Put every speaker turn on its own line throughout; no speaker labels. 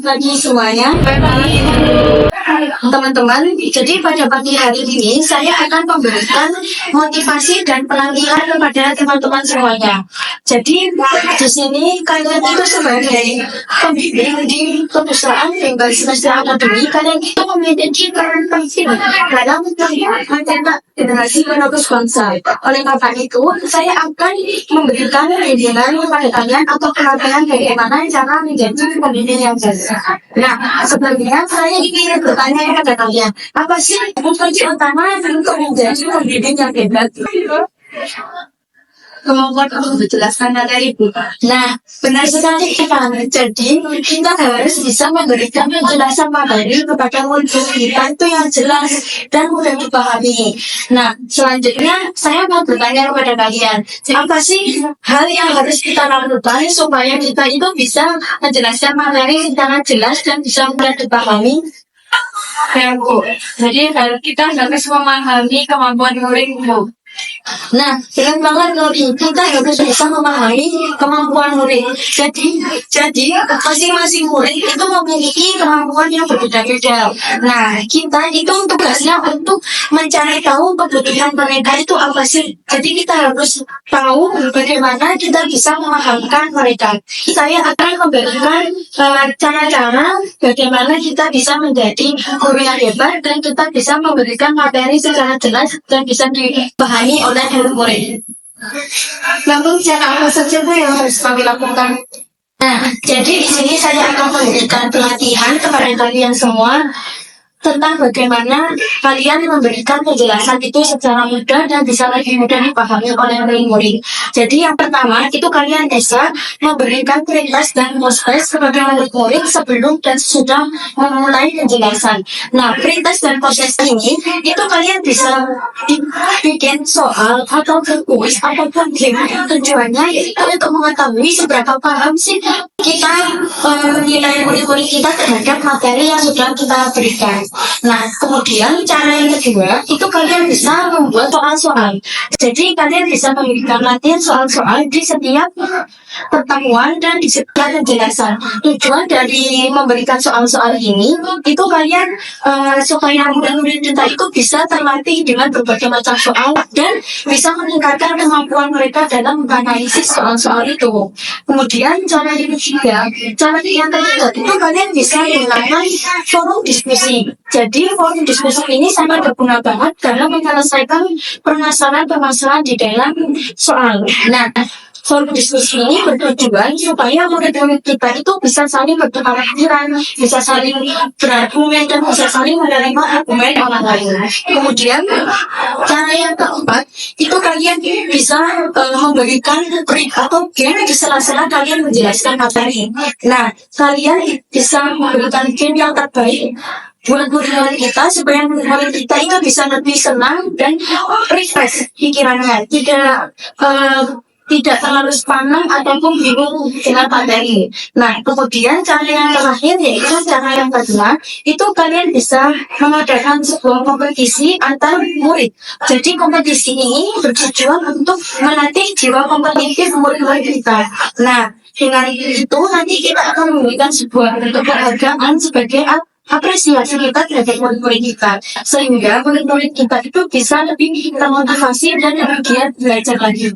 pagi semuanya. Teman-teman, jadi pada pagi hari ini saya akan memberikan motivasi dan pelatihan kepada teman-teman semuanya. Jadi di sini kalian itu sebagai pembimbing di perusahaan tinggal semester akademik, kalian itu memiliki peran penting dalam mencetak generasi penerus bangsa. Oleh karena itu, saya akan memberikan bimbingan kepada kalian atau pelatihan bagaimana cara menjadi pembimbing yang baik. Nah, sebelumnya saya ingin bertanya kepada kalian, apa sih kunci utama untuk menjadi pembimbing yang hebat? Kemampuan untuk menjelaskan materi, Bu. Nah, benar sekali kan. Jadi, kita harus bisa memberikan penjelasan materi kepada murid kita itu yang jelas dan mudah dipahami. Nah, selanjutnya saya mau bertanya kepada kalian, apa sih hal yang harus kita lakukan supaya kita itu bisa menjelaskan materi secara jelas dan bisa mudah dipahami?
Ya, Bu. Jadi kita harus memahami kemampuan murid, Bu.
Nah, dengan banget Nuri, kita harus bisa memahami kemampuan murid. Jadi masing-masing murid itu memiliki kemampuan yang berbeda-beda. Nah, kita itu tugasnya untuk mencari tahu kebutuhan mereka itu apa sih. Jadi kita harus tahu bagaimana kita bisa memahamkan mereka. Saya akan memberikan cara-cara bagaimana kita bisa menjadi guru yang hebat dan kita bisa memberikan materi secara jelas dan bisa dipahami oleh murid.
Lalu cara apa saja Bu yang harus kami lakukan?
Nah, jadi di sini saya akan memberikan pelatihan kepada kalian semua tentang bagaimana kalian memberikan penjelasan itu secara mudah dan bisa lebih mudah dipahami oleh murid. Jadi yang pertama itu kalian bisa memberikan prioritas dan proses kepada murid-murid sebelum dan sudah memulai penjelasan. Nah, prioritas dan proses ini itu kalian bisa bikin soal atau kuis ataupun game. Tujuannya yaitu untuk mengetahui seberapa paham sih kita menilai murid-murid kita terhadap materi yang sudah kita berikan. Nah, kemudian cara yang kedua itu kalian bisa membuat soal-soal. Jadi kalian bisa memberikan latihan soal-soal di setiap pertemuan dan di setiap penjelasan. Tujuan dari memberikan soal-soal ini itu kalian supaya murid-murid kita itu bisa terlatih dengan berbagai macam soal dan bisa meningkatkan kemampuan mereka dalam menganalisis soal-soal itu. Kemudian cara yang ketiga itu kalian bisa menggunakan forum diskusi. Jadi forum diskusi ini sangat berguna banget dalam menyelesaikan permasalahan-permasalahan di dalam soal. Nah, forum diskusi ini bertujuan supaya murid-murid kita itu bisa saling bertukar pikiran, bisa saling berargumen dan bisa saling menerima argumen orang lain. Kemudian cara yang keempat itu kalian bisa memberikan break atau game di sela-sela kalian menjelaskan materi. Nah, kalian bisa memberikan game yang terbaik buat murid-murid kita supaya murid kita itu bisa lebih senang dan refresh pikirannya, tidak terlalu sepanang ataupun bingung dengan materi. Nah, kemudian cara yang terakhir yaitu cara yang kedua itu kalian bisa mengadakan sebuah kompetisi antar murid. Jadi kompetisi ini bertujuan untuk melatih jiwa kompetitif murid-murid kita. Nah, dengan itu nanti kita akan memberikan sebuah bentuk penghargaan sebagai apresiasi kita terhadap murid-murid kita, sehingga murid-murid kita itu bisa lebih termotivasi dan lebih giat belajar lagi.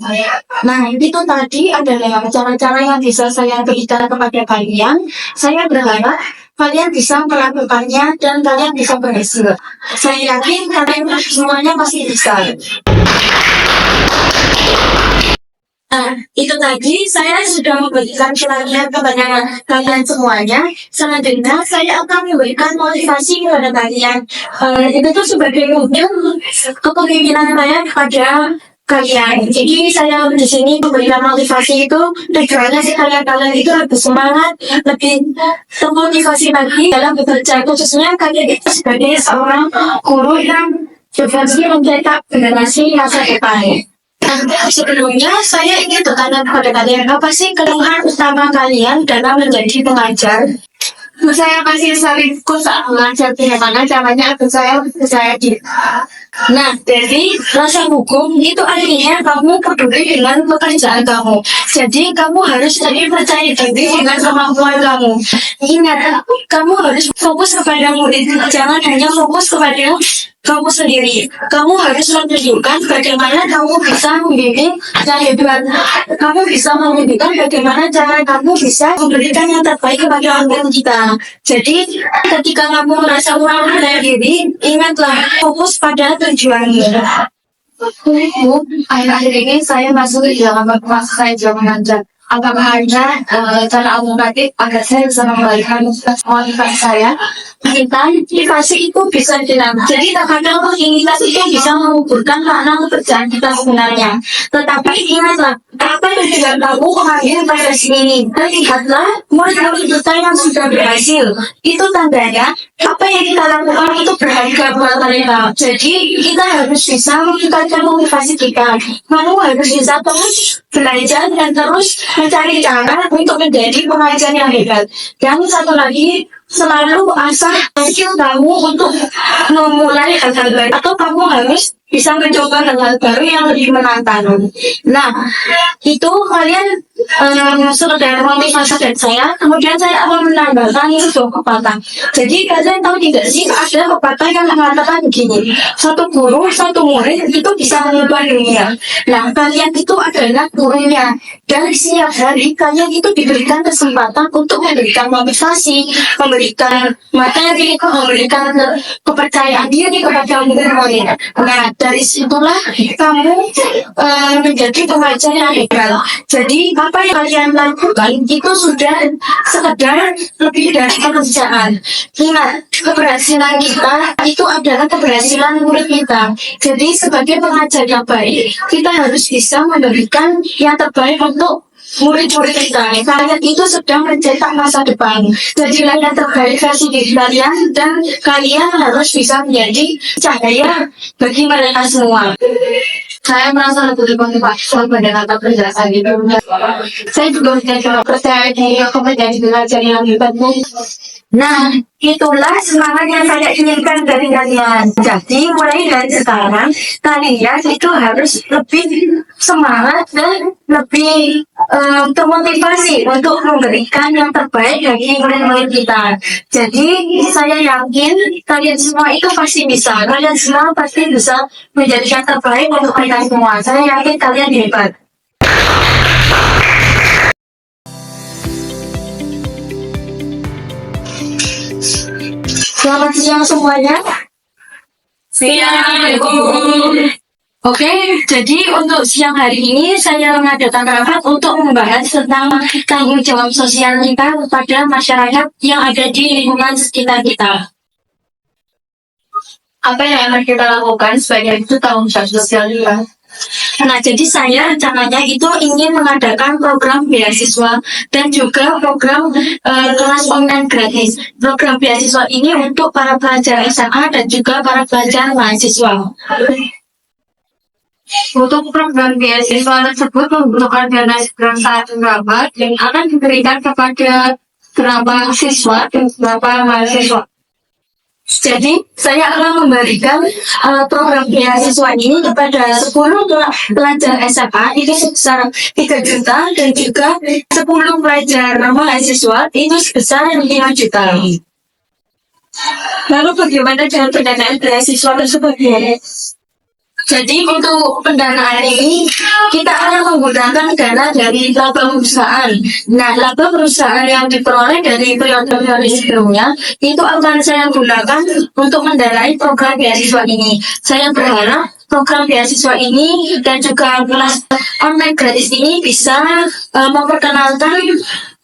Nah, itu tadi adalah cara-cara yang bisa saya berikan kepada kalian. Saya berharap kalian bisa melakukannya dan kalian bisa berhasil. Saya yakin kalian semuanya pasti bisa. Nah, itu tadi saya sudah memberikan pelatihan kepada kalian semuanya. Selanjutnya saya akan memberikan motivasi kepada kalian. Itu tuh sebagai wujud kepemimpinan saya kepada kalian. Jadi saya di sini memberikan motivasi itu tujuannya supaya kalian itu lebih semangat, lebih termotivasi lagi dalam bekerja. Khususnya kalian itu sebagai seorang guru yang berfungsi mencetak generasi masa depan. Sebelumnya saya ingin bertanya kepada kalian, apa sih keluhan utama kalian dalam menjadi pengajar?
Saya masih sering saat mengajar, bagaimana caranya agar saya percaya diri.
Nah, jadi rasa hukum itu artinya kamu peduli dengan pekerjaan kamu. Jadi kamu harus lebih percaya diri dengan kemampuan kamu. Ingat, kamu harus fokus kepada murid, jangan hanya fokus kepada kamu sendiri. Kamu harus menunjukkan bagaimana kamu bisa membimbing yang hebat. Kamu bisa menunjukkan bagaimana cara kamu bisa memberikan yang terbaik kepada murid kita. Jadi, ketika kamu merasa kurang percaya diri, ingatlah fokus pada tujuanmu.
Bu, akhir-akhir ini saya masuk ke dalam masa saya juga mengajar. Apakah ada cara alternatif agar saya bisa mengembalikan motivasi saya?
Motivasi itu bisa dilakukan. Jadi terkadang rutinitas itu bisa mengukurkan makna pekerjaan kita sebenarnya. Tetapi ingatlah, apa tujuan kamu mengambil proses ini? Dan lihatlah murid-murid kita yang sudah berhasil. Itu tandanya apa yang kita lakukan itu berharga buat mereka. Jadi kita harus bisa meningkatkan motivasi kita. Kamu harus bisa terus belajar dan terus mencari cara untuk menjadi pengajar yang hebat. Dan satu lagi, selalu asah skill kamu untuk memulai hal-hal baru, atau kamu harus bisa mencoba hal-hal baru yang lebih menantang. Nah, itu kalian sudah motivasi dari saya. Kemudian saya akan menambahkan sebuah pepatah. Jadi kalian tahu tidak sih, ada pepatah yang mengatakan begini, satu guru, satu murid itu bisa mengubah dunia. Nah, kalian itu adalah gurunya. Dan setiap hari kalian itu diberikan kesempatan untuk memberikan motivasi, memberikan materi, memberikan kepercayaan diri kepada murid-murid. Nah, dari situlah kamu menjadi pengajar yang hebat. Jadi apa yang kalian lakukan itu sudah sekedar lebih dari pekerjaan. Ingat, keberhasilan kita itu adalah keberhasilan murid kita. Jadi sebagai pengajar yang baik, kita harus bisa memberikan yang terbaik untuk murid-murid kita. Kalian itu sedang mencetak masa depan. Jadilah yang terbaik versi diri kalian, dan kalian harus bisa menjadi cahaya bagi mereka semua.
Saya merasa lebih termotivasi pada kata kerja saya gitu. Saya juga menjadi percaya diri aku menjadi belajar yang hebat.
Nah, itulah semangat yang saya inginkan dari kalian. Jadi, mulai dari sekarang, kalian itu harus lebih semangat dan lebih termotivasi untuk memberikan yang terbaik bagi murid-murid kita. Jadi, saya yakin kalian semua itu pasti bisa. Kalian semua pasti bisa menjadi yang terbaik untuk kita semua. Saya yakin kalian hebat. Selamat siang semuanya.
Siang,
Oke, jadi untuk siang hari ini saya mengadakan rapat untuk membahas tentang tanggung jawab sosial kita kepada masyarakat yang ada di lingkungan sekitar kita.
apa yang akan kita lakukan sebagai itu tanggung jawab sosial kita?
Nah, jadi saya rencananya itu ingin mengadakan program beasiswa dan juga program kelas online gratis. Program beasiswa ini untuk para pelajar SMA dan juga para pelajar mahasiswa.
Untuk program beasiswa tersebut membutuhkan dana sebesar berapa yang akan diberikan kepada berapa siswa dan berapa mahasiswa.
Jadi, saya akan memberikan program beasiswa ini kepada 10 pelajar SMA itu sebesar 3 juta, dan juga 10 pelajar mahasiswa itu sebesar 5 juta. Lalu bagaimana dengan pendanaan beasiswa tersebut? Jadi untuk pendanaan ini kita akan menggunakan dana dari laba perusahaan. Nah, laba perusahaan yang diperoleh dari periode sebelumnya itu akan saya gunakan untuk mendanai program beasiswa ini. Saya berharap program beasiswa ini dan juga kelas online gratis ini bisa memperkenalkan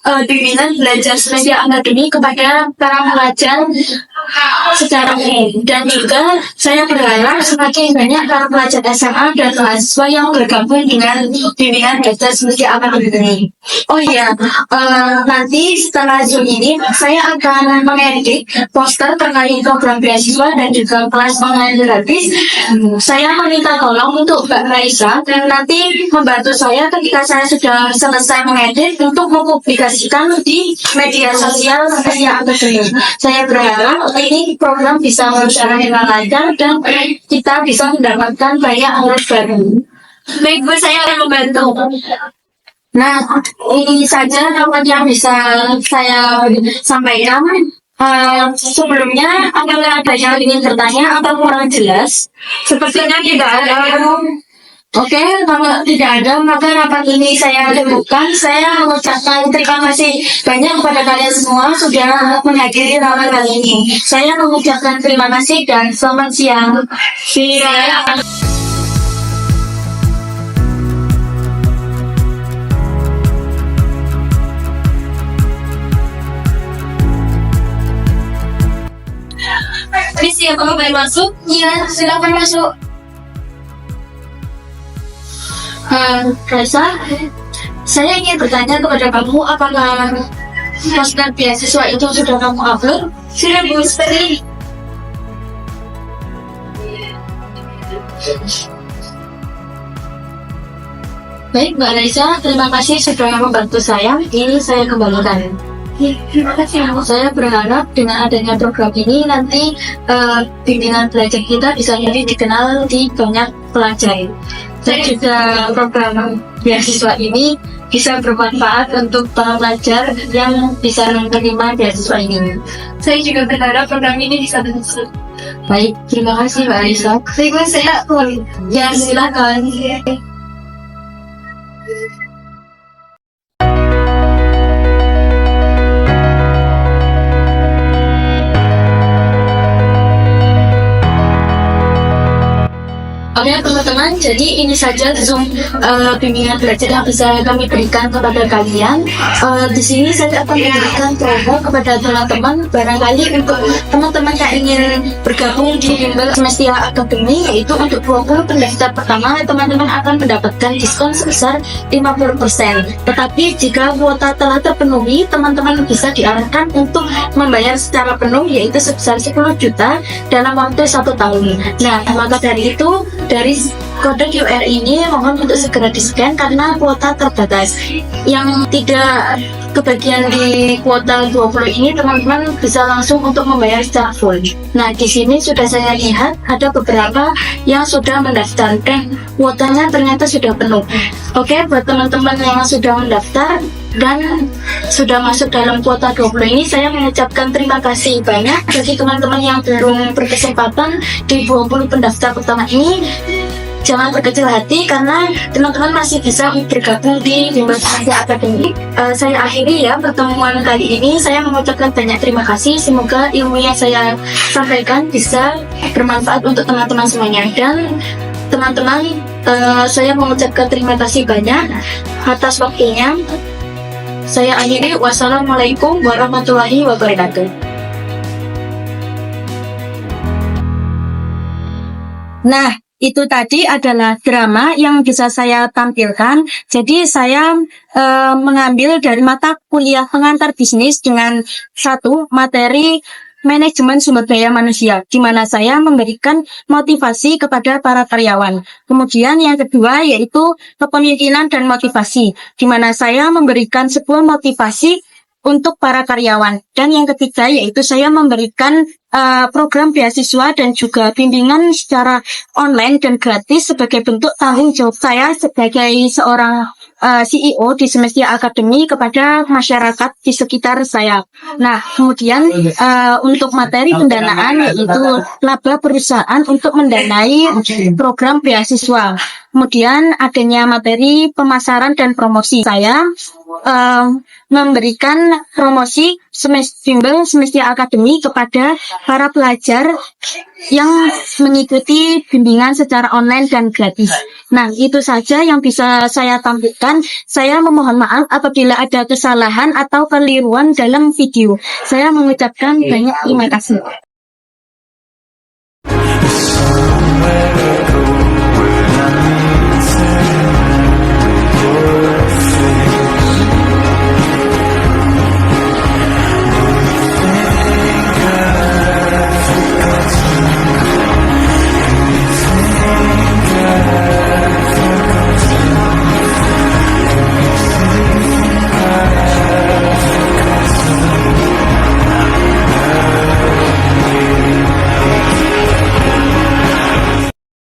bimbingan belajar semester akademik kepada para pelajar secara umum, dan juga saya berharap semakin banyak para pelajar SMA dan mahasiswa yang bergabung dengan bimbingan belajar semester akademik ini. Oh iya, nanti setelah Zoom ini saya akan mengedit poster terkait program beasiswa dan juga kelas online gratis. Saya meminta tolong untuk Mbak Raisa dan nanti membantu saya ketika saya sudah selesai mengedit untuk mempublikasikan dipublikasikan di media sosial Semestia Akademi. Saya berharap ini program bisa berjalan dengan lancar dan kita bisa mendapatkan banyak murid baru. Baik Bu, saya akan membantu. Nah, ini saja yang bisa saya sampaikan. Sebelumnya, apakah ada yang ingin bertanya atau kurang jelas? Sepertinya tidak ada. Oke, kalau tidak ada, maka rapat ini saya cukupkan. Saya mengucapkan terima kasih banyak kepada kalian semua sudah menghadiri rapat kali ini. Saya mengucapkan terima kasih dan selamat siang. Miss, ya, kamu boleh masuk? Iya, silakan masuk. Raisa, saya ingin bertanya kepada kamu, apakah daftar beasiswa itu sudah kamu upload? Sudah, Bu. Tadi. Baik, Mbak Raisa, terima kasih sudah membantu saya. Ini saya kembalikan. Terima kasih. Saya berharap dengan adanya program ini nanti bimbingan belajar kita bisa lebih dikenal di banyak pelajar. Dan juga program beasiswa ini bisa bermanfaat untuk para pelajar yang bisa menerima beasiswa ini. Saya juga berharap program ini bisa berhasil. Baik, terima kasih Mbak Alisa. Terima kasih. Ya, silakan. Oke teman-teman, jadi ini saja Zoom bimbingan belajar yang bisa kami berikan kepada kalian. Di sini saya akan memberikan promo kepada teman-teman, barangkali untuk teman-teman yang ingin bergabung di bimbel Semestia Akademi, yaitu untuk 20 pendaftar pertama, teman-teman akan mendapatkan diskon sebesar 50%. Tetapi jika kuota telah terpenuhi, teman-teman bisa diarahkan untuk membayar secara penuh, yaitu sebesar 10 juta dalam waktu 1 tahun. Nah, maka dari itu, dari kode QR ini mohon untuk segera di-scan karena kuota terbatas. Yang tidak kebagian di kuota 20 ini, teman-teman bisa langsung untuk membayar secara full. Nah, di sini sudah saya lihat ada beberapa yang sudah mendaftar dan kuotanya ternyata sudah penuh. Oke, buat teman-teman yang sudah mendaftar dan sudah masuk dalam kuota 20 ini, saya mengucapkan terima kasih banyak. Bagi teman-teman yang belum berkesempatan di 20 pendaftar pertama ini, jangan berkecil hati karena teman-teman masih bisa bergabung di bimbel Semestia Akademi. Saya akhiri ya pertemuan kali ini. Saya mengucapkan banyak terima kasih. Semoga ilmu yang saya sampaikan bisa bermanfaat untuk teman-teman semuanya. Dan teman-teman, saya mengucapkan terima kasih banyak atas waktunya. Saya akhiri. Wassalamualaikum warahmatullahi wabarakatuh.
Nah, itu tadi adalah drama yang bisa saya tampilkan. Jadi saya mengambil dari mata kuliah pengantar bisnis dengan satu materi manajemen sumber daya manusia, di mana saya memberikan motivasi kepada para karyawan. Kemudian yang kedua yaitu kepemimpinan dan motivasi, di mana saya memberikan sebuah motivasi untuk para karyawan. Dan yang ketiga yaitu saya memberikan program beasiswa dan juga bimbingan secara online dan gratis sebagai bentuk tanggung jawab saya sebagai seorang CEO di Semestia Akademi kepada masyarakat di sekitar saya. Nah, kemudian untuk materi pendanaan yaitu laba perusahaan untuk mendanai program beasiswa. Kemudian adanya materi pemasaran dan promosi. Saya memberikan promosi bimbel Semestia Akademi kepada para pelajar yang mengikuti bimbingan secara online dan gratis. Nah, itu saja yang bisa saya tampilkan. Saya memohon maaf apabila ada kesalahan atau keliruan dalam video. Saya mengucapkan banyak terima kasih.